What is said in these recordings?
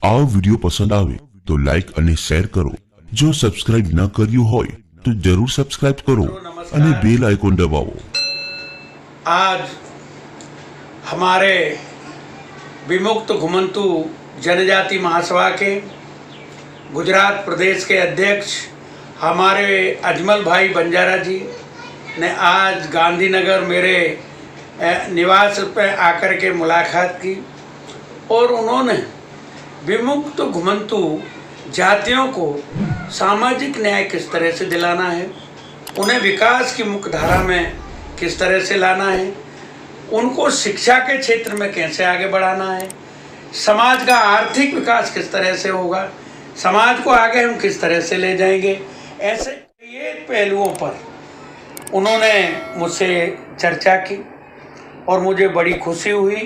આ વિડિયો પસંદ આવે તો લાઈક અને શેર કરો। જો સબસ્ક્રાઇબ ન કર્યું હોય તો જરૂર સબસ્ક્રાઇબ કરો અને બેલ આઇકોન દબાવો। आज हमारे विमुक्त घुमंतु जनजाति महासभा के गुजरात प्रदेश के अध्यक्ष हमारे अजमल भाई बंजारा जी ने आज गांधीनगर मेरे निवास पर आकर के मुलाकात की और उन्होंने विमुक्त घुमंतु जातियों को सामाजिक न्याय किस तरह से दिलाना है, उन्हें विकास की मुख्य धारा में किस तरह से लाना है, उनको शिक्षा के क्षेत्र में कैसे आगे बढ़ाना है, समाज का आर्थिक विकास किस तरह से होगा, समाज को आगे हम किस तरह से ले जाएंगे, ऐसे ये पहलुओं पर उन्होंने मुझसे चर्चा की और मुझे बड़ी खुशी हुई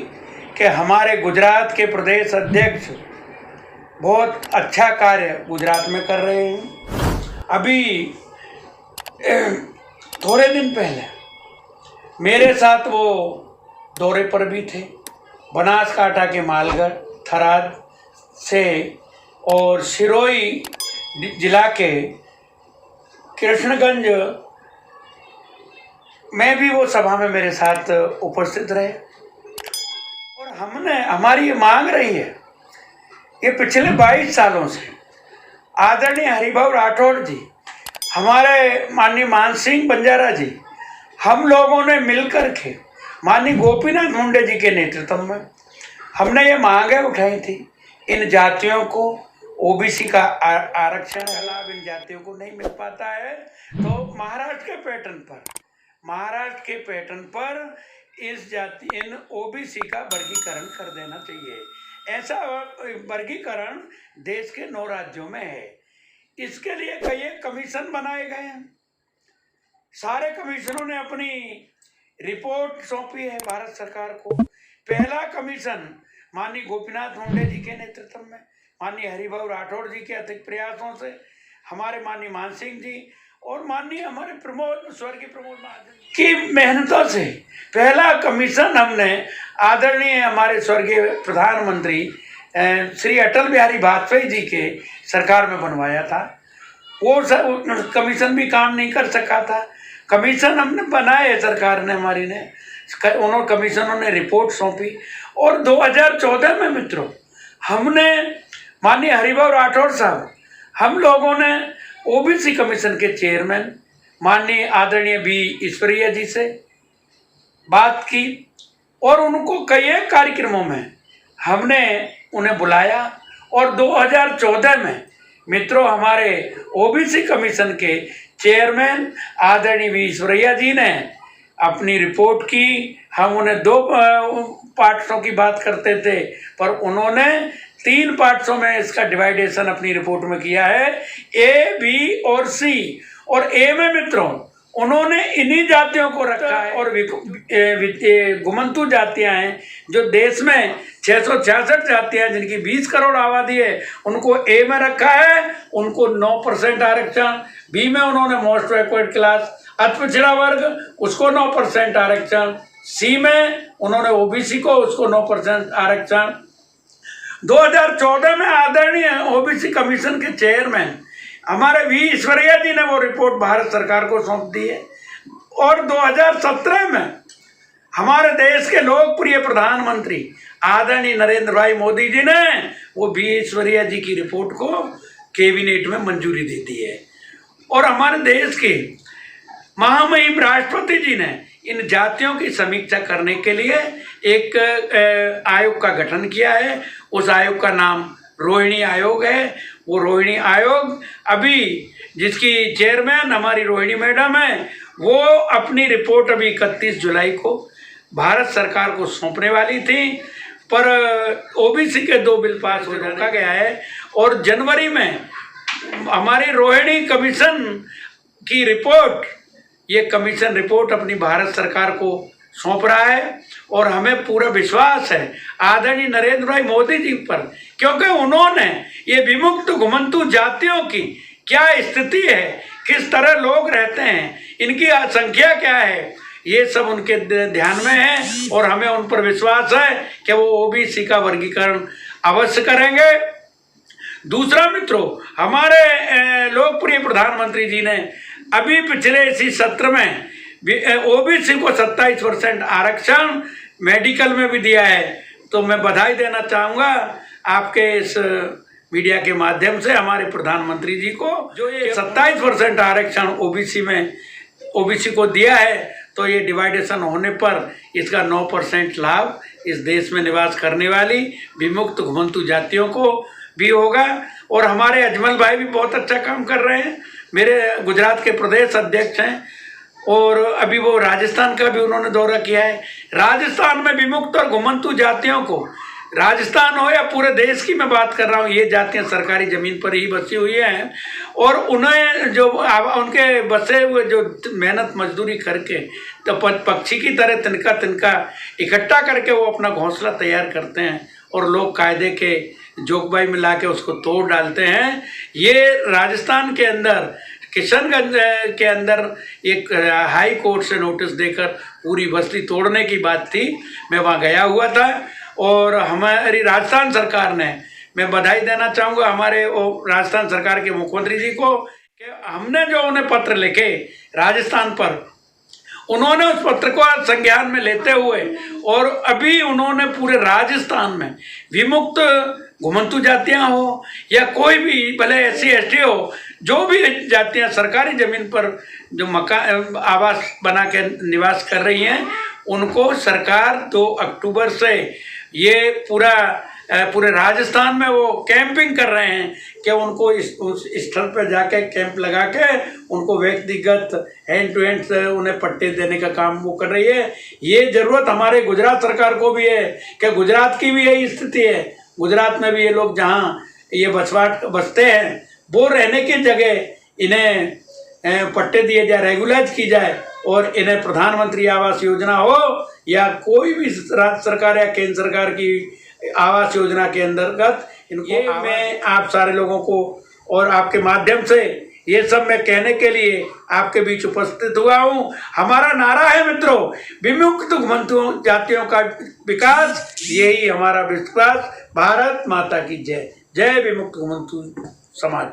कि हमारे गुजरात के प्रदेश अध्यक्ष बहुत अच्छा कार्य गुजरात में कर रहे हैं। अभी थोड़े दिन पहले मेरे साथ वो दौरे पर भी थे, बनासकांठा के मालगढ़, थराद से और सिरोही जिला के कृष्णगंज में भी वो सभा में मेरे साथ उपस्थित रहे और हमारी ये मांग रही है, ये पिछले 22 सालों से आदरणीय हरिभाऊ राठौड़ जी, हमारे माननीय मान सिंह बंजारा जी, हम लोगों ने मिलकर के माननीय गोपीनाथ मुंडे जी के नेतृत्व में हमने ये मांगें उठाई थी। इन जातियों को ओबीसी का आरक्षण लाभ इन जातियों को नहीं मिल पाता है, तो महाराष्ट्र के पैटर्न पर इन ओबीसी का वर्गीकरण कर देना चाहिए। ऐसा वर्गीकरण देश के 9 राज्यों में है। इसके लिए कई कमीशन बनाए गए हैं। सारे कमीशनों ने अपनी रिपोर्ट सौंपी है भारत सरकार को। पहला कमीशन माननीय गोपीनाथ मुंडे जी के नेतृत्व में, माननीय हरिभाऊ राठौड़ जी के अथिक प्रयासों से, हमारे माननीय मान सिंह जी और माननीय हमारे स्वर्गीय प्रमोद महाजन की मेहनतों से पहला कमीशन हमने आदरणीय हमारे स्वर्गीय प्रधानमंत्री श्री अटल बिहारी वाजपेयी जी के सरकार में बनवाया था। वो कमीशन भी काम नहीं कर सका था। कमीशन हमने बनाए, सरकार ने हमारी ने कमीशनों ने रिपोर्ट सौंपी और 2014 में मित्रों हमने माननीय हरिभाऊ राठौड़ साहब, हम लोगों ने ओबीसी कमीशन के चेयरमैन माननीय आदरणीय बी ईश्वरीय जी से बात की और उनको कई कार्यक्रमों में हमने उन्हें बुलाया और 2014 में मित्रों हमारे ओबीसी कमीशन के चेयरमैन आदरणीय बी ईश्वरीय जी ने अपनी रिपोर्ट की। हम उन्हें 2 पार्ट्सों की बात करते थे पर उन्होंने 3 पार्ट्सों में इसका डिवाइडेशन अपनी रिपोर्ट में किया है, ए, बी और सी। और ए में मित्रों उन्होंने इन्हीं जातियों को रखा है और घुमंतु जातियां हैं जो देश में 666 जातियां हैं जिनकी 20 करोड़ आबादी है, उनको ए में रखा है, उनको 9% आरक्षण। बी में उन्होंने मोस्ट बैकवर्ड क्लास अति पिछड़ा वर्ग, उसको 9% आरक्षण। सी में उन्होंने ओबीसी को, उसको 9% आरक्षण। 2014 में आदरणीय ओबीसी कमीशन के चेयरमैन हमारे वी ईश्वरीय जी ने वो रिपोर्ट भारत सरकार को सौंप दी है और 2017 में हमारे देश के लोकप्रिय प्रधानमंत्री आदरणीय नरेंद्र भाई मोदी जी ने वो वी ईश्वरीय जी की रिपोर्ट को कैबिनेट में मंजूरी दे दी है और हमारे देश के महामहिम राष्ट्रपति जी ने इन जातियों की समीक्षा करने के लिए एक आयोग का गठन किया है। उस आयोग का नाम रोहिणी आयोग है। वो रोहिणी आयोग अभी जिसकी चेयरमैन हमारी रोहिणी मैडम है, वो अपनी रिपोर्ट अभी 31 जुलाई को भारत सरकार को सौंपने वाली थी पर ओबीसी के 2 बिल पास हो रोका गया है और जनवरी में हमारी रोहिणी कमीशन की रिपोर्ट, ये कमीशन रिपोर्ट अपनी भारत सरकार को सौंप रहा है और हमें पूरा विश्वास है आदरणीय नरेंद्र भाई मोदी जी पर, क्योंकि उन्होंने ये विमुक्त घुमंतु जातियों की क्या स्थिति है, किस तरह लोग रहते हैं, इनकी संख्या क्या है, ये सब उनके ध्यान में है और हमें उन पर विश्वास है कि वो ओबीसी का वर्गीकरण अवश्य करेंगे दूसरा मित्रों, हमारे लोकप्रिय प्रधानमंत्री जी ने अभी पिछले इसी सत्र में ओबीसी को 27% आरक्षण मेडिकल में भी दिया है। तो मैं बधाई देना चाहूँगा आपके इस मीडिया के माध्यम से हमारे प्रधानमंत्री जी को, जो ये 27% आरक्षण ओबीसी को दिया है। तो ये डिवाइडेशन होने पर इसका 9% लाभ इस देश में निवास करने वाली विमुक्त घुमंतु जातियों को भी होगा। और हमारे अजमल भाई भी बहुत अच्छा काम कर रहे हैं, मेरे गुजरात के प्रदेश अध्यक्ष हैं, और अभी वो राजस्थान का भी उन्होंने दौरा किया है। राजस्थान में विमुक्त और घुमंतु जातियों को, राजस्थान हो या पूरे देश की मैं बात कर रहा हूँ, ये जातियाँ सरकारी ज़मीन पर ही बसी हुई हैं, और उन्हें जो उनके बसे हुए जो मेहनत मजदूरी करके तो पक्षी की तरह तिनका तिनका इकट्ठा करके वो अपना घोंसला तैयार करते हैं, और लोग कायदे के जोगबाई में ला के उसको तोड़ डालते हैं। ये राजस्थान के अंदर किशनगंज के अंदर एक हाई कोर्ट से नोटिस देकर पूरी बस्ती तोड़ने की बात थी। मैं वहाँ गया हुआ था, और हमारी राजस्थान सरकार ने, मैं बधाई देना चाहूँगा हमारे राजस्थान सरकार के मुख्यमंत्री जी को कि हमने जो उन्हें पत्र लिखे राजस्थान पर, उन्होंने उस पत्र को संज्ञान में लेते हुए, और अभी उन्होंने पूरे राजस्थान में विमुक्त घुमंतु जातियां हो या कोई भी, भले SC ST हो, जो भी जातियां सरकारी ज़मीन पर जो मकान आवास बना के निवास कर रही हैं, उनको सरकार 2 अक्टूबर से ये पूरे राजस्थान में वो कैंपिंग कर रहे हैं कि उनको उस स्थल पर जाके कैंप लगा के उनको व्यक्तिगत हैंड टू हैंड उन्हें पट्टे देने का काम वो कर रही है। ये ज़रूरत हमारे गुजरात सरकार को भी है कि गुजरात की भी यही स्थिति है। गुजरात में भी ये लोग जहाँ ये बसते हैं, वो रहने की जगह इन्हें पट्टे दिए जाए, रेगुलाइज की जाए, और इन्हें प्रधानमंत्री आवास योजना हो या कोई भी राज्य सरकार या केंद्र सरकार की आवास योजना के अंतर्गत इनको, मैं आप सारे लोगों को और आपके माध्यम से ये सब मैं कहने के लिए आपके बीच उपस्थित हुआ हूँ। हमारा नारा है मित्रों, विमुक्त घुमंतु जातियों का विकास, यही हमारा विश्वास। भारत माता की जय। जय विमुक्त घुमंतु समाज।